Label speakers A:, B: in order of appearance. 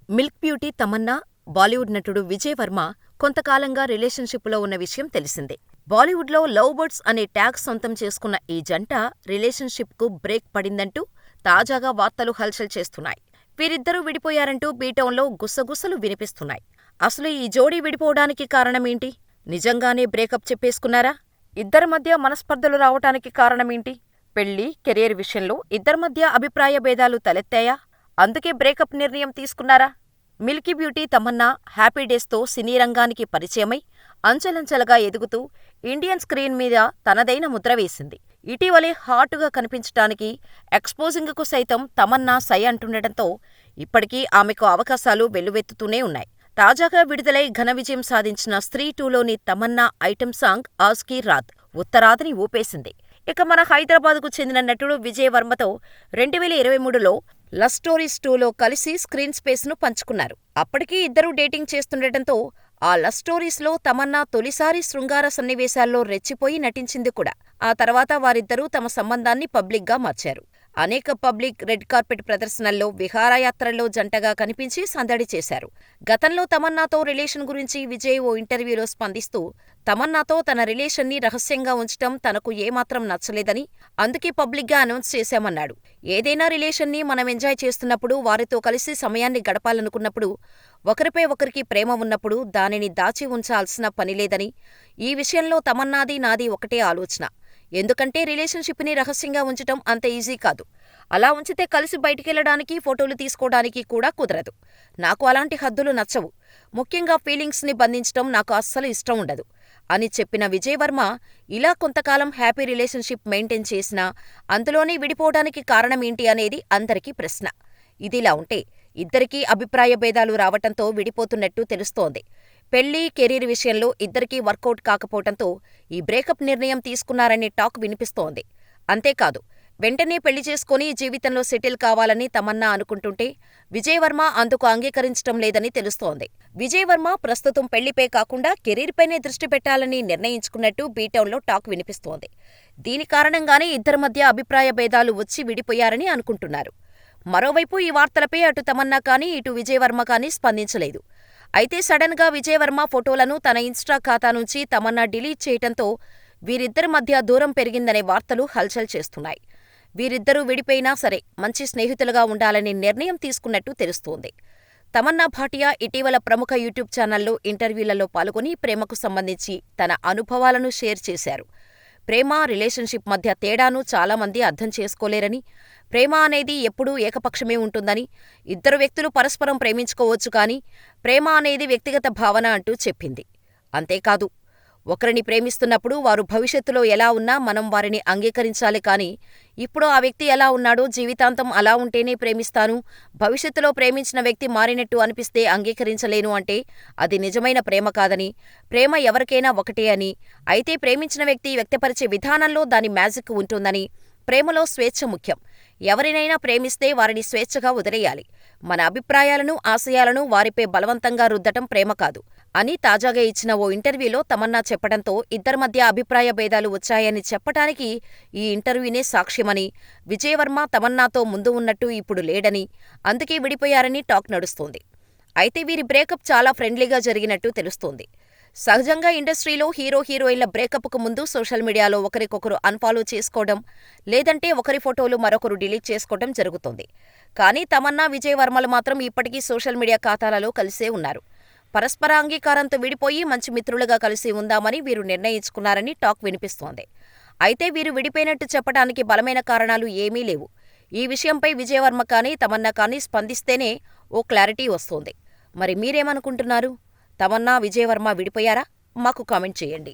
A: Milk beauty Tamannaah, Bollywood నటుడు విజయ్ వర్మ కొంతకాలంగా రిలేషన్షిప్లో ఉన్న విషయం తెలిసిందే. బాలీవుడ్లో లవ్ బర్డ్స్ అనే ట్యాగ్ సొంతం చేసుకున్న ఈ జంట రిలేషన్షిప్కు బ్రేక్ పడిందంటూ తాజాగా వార్తలు హల్చల్ చేస్తున్నాయి. వీరిద్దరూ విడిపోయారంటూ బీటౌన్లో గుసగుసలు వినిపిస్తున్నాయి. అసలు ఈ జోడీ విడిపోవడానికి కారణమేంటి? నిజంగానే బ్రేకప్ చెప్పేసుకున్నారా? ఇద్దరి మధ్య మనస్పర్ధలు రావటానికి కారణమేంటి? పెళ్లి, కెరీర్ విషయంలో ఇద్దరి మధ్య అభిప్రాయ భేదాలు తలెత్తాయా? అందుకే బ్రేకప్ నిర్ణయం తీసుకున్నారా? మిల్కీ బ్యూటీ తమన్నా హ్యాపీ డేస్తో సినీ రంగానికి పరిచయమై అంచెలంచెలుగా ఎదుగుతూ ఇండియన్ స్క్రీన్ మీద తనదైన ముద్ర వేసింది. ఇటీవలే హాటుగా కనిపించటానికి ఎక్స్పోజింగ్కు సైతం తమన్నా సై అంటుండటంతో ఇప్పటికీ ఆమెకు అవకాశాలు వెల్లువెత్తుతూనే ఉన్నాయి. తాజాగా విడుదలై ఘన విజయం సాధించిన స్త్రీ 2లోని తమన్నా ఐటెం సాంగ్ 'ఆజ్ కీ రాత్' ఉత్తరాదిని ఊపేసింది. ఇక మన హైదరాబాద్కు చెందిన నటుడు విజయ్ వర్మతో 2023లో లవ్ స్టోరీస్ 2లో కలిసి స్క్రీన్ స్పేస్ను పంచుకున్నారు. అప్పటికీ ఇద్దరూ డేటింగ్ చేస్తుండటంతో ఆ లవ్ స్టోరీస్లో తమన్నా తొలిసారి శృంగార సన్నివేశాల్లో రెచ్చిపోయి నటించింది కూడా. ఆ తర్వాత వారిద్దరూ తమ సంబంధాన్ని పబ్లిక్గా మార్చారు. అనేక పబ్లిక్, రెడ్ కార్పెట్ ప్రదర్శనల్లో, విహారయాత్రల్లో జంటగా కనిపించి సందడి చేశారు. గతంలో తమన్నాతో రిలేషన్ గురించి విజయ్ ఓ ఇంటర్వ్యూలో స్పందిస్తూ, తమన్నాతో తన రిలేషన్ని రహస్యంగా ఉంచటం తనకు ఏమాత్రం నచ్చలేదని, అందుకే పబ్లిక్గా అనౌన్స్ చేశామన్నాడు. ఏదైనా రిలేషన్ని మనం ఎంజాయ్ చేస్తున్నప్పుడు, వారితో కలిసి సమయాన్ని గడపాలనుకున్నప్పుడు, ఒకరిపై ఒకరికి ప్రేమ ఉన్నప్పుడు దానిని దాచి ఉంచాల్సిన పనిలేదని, ఈ విషయంలో తమన్నాది నాది ఒకటే ఆలోచన. ఎందుకంటే రిలేషన్షిప్ని రహస్యంగా ఉంచటం అంత ఈజీ కాదు. అలా ఉంచితే కలిసి బయటికెళ్లడానికి, ఫోటోలు తీసుకోవడానికి కూడా కుదరదు. నాకు అలాంటి హద్దులు నచ్చవు. ముఖ్యంగా ఫీలింగ్స్ని బంధించటం నాకు అస్సలు ఇష్టం ఉండదు అని చెప్పిన విజయ్ వర్మ ఇలా కొంతకాలం హ్యాపీ రిలేషన్షిప్ మెయింటైన్ చేసినా అందులోనే విడిపోవడానికి కారణమేంటి అనేది అందరికీ ప్రశ్న. ఇదిలా ఉంటే ఇద్దరికీ అభిప్రాయ భేదాలు రావటంతో విడిపోతున్నట్టు తెలుస్తోంది. పెళ్లి, కెరీర్ విషయంలో ఇద్దరికీ వర్కౌట్ కాకపోవటంతో ఈ బ్రేకప్ నిర్ణయం తీసుకున్నారనే టాక్ వినిపిస్తోంది. అంతేకాదు, వెంటనే పెళ్లి చేసుకుని జీవితంలో సెటిల్ కావాలని తమన్నా అనుకుంటుంటే విజయ్ వర్మ అందుకు అంగీకరించటం లేదని తెలుస్తోంది. విజయ్ వర్మ ప్రస్తుతం పెళ్లిపై కాకుండా కెరీర్పైనే దృష్టి పెట్టాలని నిర్ణయించుకున్నట్టు బీటౌన్లో టాక్ వినిపిస్తోంది. దీని కారణంగానే ఇద్దరి మధ్య అభిప్రాయ భేదాలు వచ్చి విడిపోయారని అనుకుంటున్నారు. మరోవైపు ఈ వార్తలపై అటు తమన్నా కానీ, ఇటు విజయ్ వర్మ కానీ స్పందించలేదు. అయితే సడన్గా విజయ్ వర్మ ఫోటోలను తన ఇన్స్టా ఖాతా నుంచి తమన్నా డిలీట్ చేయటంతో వీరిద్దరి మధ్య దూరం పెరిగిందనే వార్తలు హల్చల్ చేస్తున్నాయి. వీరిద్దరూ విడిపోయినా సరే మంచి స్నేహితులుగా ఉండాలనే నిర్ణయం తీసుకున్నట్టు తెలుస్తోంది. తమన్నా భాటియా ఇటీవల ప్రముఖ యూట్యూబ్ ఛానల్లో ఇంటర్వ్యూలలో పాల్గొని ప్రేమకు సంబంధించి తన అనుభవాలను షేర్ చేశారు. ప్రేమ, రిలేషన్షిప్ మధ్య తేడాను చాలామంది అర్థం చేసుకోలేరని, ప్రేమ అనేది ఎప్పుడూ ఏకపక్షమే ఉంటుందని, ఇద్దరు వ్యక్తులు పరస్పరం ప్రేమించుకోవచ్చు కానీ ప్రేమ అనేది వ్యక్తిగత భావన అంటూ చెప్పింది. అంతేకాదు, ఒకరిని ప్రేమిస్తున్నప్పుడు వారు భవిష్యత్తులో ఎలా ఉన్నా మనం వారిని అంగీకరించాలి కానీ ఇప్పుడు ఆ వ్యక్తి ఎలా ఉన్నాడో జీవితాంతం అలా ఉంటేనే ప్రేమిస్తాను, భవిష్యత్తులో ప్రేమించిన వ్యక్తి మారినట్టు అనిపిస్తే అంగీకరించలేను అంటే అది నిజమైన ప్రేమ కాదని, ప్రేమ ఎవరికైనా ఒకటే అని, అయితే ప్రేమించిన వ్యక్తి వ్యక్తపరిచే విధానంలో దాని మ్యాజిక్ ఉంటుందని, ప్రేమలో స్వేచ్ఛ ముఖ్యం. ఎవరినైనా ప్రేమిస్తే వారిని స్వేచ్ఛగా వదిలేయాలి. మన అభిప్రాయాలను, ఆశయాలను వారిపై బలవంతంగా రుద్దటం ప్రేమ కాదు అని తాజాగా ఇచ్చిన ఓ ఇంటర్వ్యూలో తమన్నా చెప్పడంతో ఇద్దరి మధ్య అభిప్రాయ భేదాలు వచ్చాయని చెప్పటానికి ఈ ఇంటర్వ్యూనే సాక్ష్యమని, విజయ్ వర్మ తమన్నాతో ముందు ఉన్నట్టు ఇప్పుడు లేడని, అందుకే విడిపోయారని టాక్ నడుస్తోంది. అయితే వీరి బ్రేకప్ చాలా ఫ్రెండ్లీగా జరిగినట్టు తెలుస్తోంది. సహజంగా ఇండస్ట్రీలో హీరో, హీరోయిన్ల బ్రేకప్కు ముందు సోషల్ మీడియాలో ఒకరికొకరు అన్ఫాలో చేసుకోవడం, లేదంటే ఒకరి ఫోటోలు మరొకరు డిలీట్ చేసుకోవడం జరుగుతోంది. కానీ తమన్నా, విజయ్ వర్మలు మాత్రం ఇప్పటికీ సోషల్ మీడియా ఖాతాలలో కలిసే ఉన్నారు. పరస్పర అంగీకారంతో విడిపోయి మంచి మిత్రులుగా కలిసి ఉందామని వీరు నిర్ణయించుకున్నారని టాక్ వినిపిస్తోంది. అయితే వీరు విడిపోయినట్టు చెప్పడానికి బలమైన కారణాలు ఏమీ లేవు. ఈ విషయంపై విజయ్ వర్మ కానీ, తమన్నా కానీ స్పందిస్తేనే ఓ క్లారిటీ వస్తోంది. మరి మీరేమనుకుంటున్నారు? తమన్నా, విజయ్ వర్మ విడిపోయారా? మాకు కామెంట్ చేయండి.